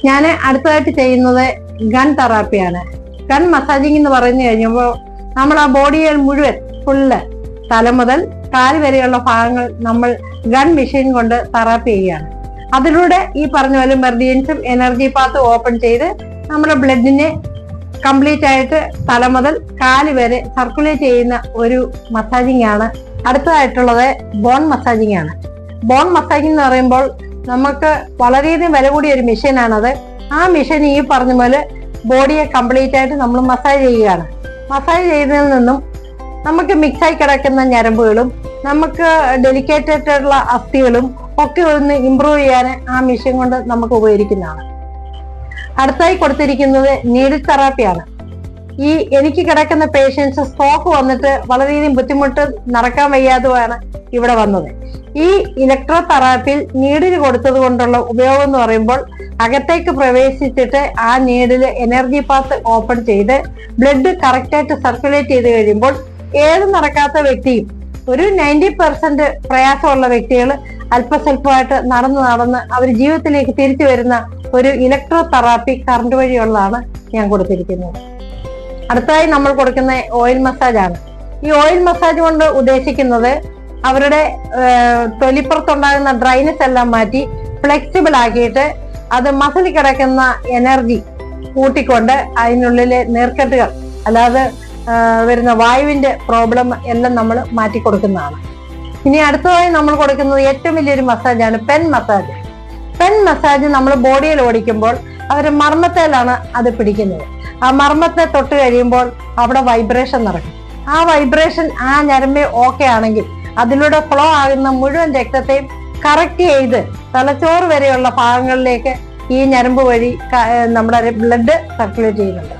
ഞാൻ അടുത്തതായിട്ട് ചെയ്യുന്നത് ഗൺ തെറാപ്പിയാണ്. ഗൺ മസാജിങ് എന്ന് പറഞ്ഞു കഴിഞ്ഞപ്പോൾ നമ്മൾ ആ ബോഡിയിൽ മുഴുവൻ ഫുള്ള് തല മുതൽ കാല് വരെയുള്ള ഭാഗങ്ങൾ നമ്മൾ ഗൺ മെഷീൻ കൊണ്ട് തെറാപ്പി ചെയ്യുകയാണ്. അതിലൂടെ ഈ പറഞ്ഞ പോലെ മെറിഡിയൻസും എനർജി പാത്തും ഓപ്പൺ ചെയ്ത് നമ്മുടെ ബ്ലഡിനെ കംപ്ലീറ്റ് ആയിട്ട് തല മുതൽ കാല് വരെ സർക്കുലേറ്റ് ചെയ്യുന്ന ഒരു മസാജിങ് ആണ്. അടുത്തതായിട്ടുള്ളത് ബോൺ മസാജിങ് ആണ്. ബോൺ മസാജിങ് എന്ന് പറയുമ്പോൾ നമുക്ക് വളരെയധികം വില കൂടിയ ഒരു മെഷീനാണത്. ആ മെഷീൻ ഈ പറഞ്ഞ പോലെ ബോഡിയെ കംപ്ലീറ്റ് ആയിട്ട് നമ്മൾ മസാജ് ചെയ്യുകയാണ്. മസാജ് ചെയ്തതിൽ നിന്നും നമുക്ക് മിക്സായി കിടക്കുന്ന ഞരമ്പുകളും നമുക്ക് ഡെലിക്കേറ്റഡ് ആയിട്ടുള്ള അസ്ഥികളും ഒക്കെ ഒന്ന് ഇമ്പ്രൂവ് ചെയ്യാൻ ആ മെഷീൻ കൊണ്ട് നമുക്ക് ഉപകരിക്കുന്നതാണ്. അടുത്തായി കൊടുത്തിരിക്കുന്നത് നീഡിൽ തെറാപ്പിയാണ്. ഈ എനിക്ക് കിടക്കുന്ന പേഷ്യൻസ് സ്ട്രോക്ക് വന്നിട്ട് വളരെയധികം ബുദ്ധിമുട്ട് നടക്കാൻ വയ്യാതെയാണ് ഇവിടെ വന്നത്. ഈ ഇലക്ട്രോ തെറാപ്പിയിൽ നീഡിൽ കൊടുത്തത് കൊണ്ടുള്ള ഉപയോഗം എന്ന് പറയുമ്പോൾ അകത്തേക്ക് പ്രവേശിച്ചിട്ട് ആ നീഡിൽ എനർജി പാത്ത് ഓപ്പൺ ചെയ്ത് ബ്ലഡ് കറക്റ്റായിട്ട് സർക്കുലേറ്റ് ചെയ്ത് കഴിയുമ്പോൾ ഏത് നടക്കാത്ത വ്യക്തിയും ഒരു 90% പ്രയാസമുള്ള വ്യക്തികൾ അല്പസ്വല്പമായിട്ട് നടന്ന് അവർ ജീവിതത്തിലേക്ക് തിരിച്ചു വരുന്ന ഒരു ഇലക്ട്രോ തെറാപ്പി കറണ്ട് വഴിയുള്ളതാണ് ഞാൻ കൊടുത്തിരിക്കുന്നത്. അടുത്തതായി നമ്മൾ കൊടുക്കുന്ന ഓയിൽ മസാജ് ആണ്. ഈ ഓയിൽ മസാജ് കൊണ്ട് ഉദ്ദേശിക്കുന്നത് അവരുടെ തൊലിപ്പുറത്തുണ്ടാകുന്ന ഡ്രൈനെസ് എല്ലാം മാറ്റി ഫ്ലെക്സിബിൾ ആക്കിയിട്ട് അത് മസിൽ കിടക്കുന്ന എനർജി കൂട്ടിക്കൊണ്ട് അതിനുള്ളിലെ നീർക്കെട്ടുകൾ അല്ലാതെ വരുന്ന വായുവിന്റെ പ്രോബ്ലം എല്ലാം നമ്മൾ മാറ്റി കൊടുക്കുന്നതാണ്. ഇനി അടുത്തതായി നമ്മൾ കൊടുക്കുന്നത് ഏറ്റവും വലിയൊരു മസാജാണ് പെൻ മസാജ്. പെൻ മസാജ് നമ്മൾ ബോഡിയിൽ ഓടിക്കുമ്പോൾ അവര് മർമ്മത്തേലാണ് അത് പിടിക്കുന്നത്. ആ മർമ്മത്തെ തൊട്ട് കഴിയുമ്പോൾ അവിടെ വൈബ്രേഷൻ നടക്കും. ആ വൈബ്രേഷൻ ആ ഞരമ്പ് ഓക്കെ ആണെങ്കിൽ അതിലൂടെ ഫ്ലോ ആകുന്ന മുഴുവൻ രക്തത്തെയും കറക്റ്റ് ചെയ്ത് തലച്ചോറ് വരെയുള്ള ഭാഗങ്ങളിലേക്ക് ഈ ഞരമ്പ് വഴി നമ്മുടെ ബ്ലഡ് സർക്കുലേറ്റ് ചെയ്യുന്നുണ്ട്.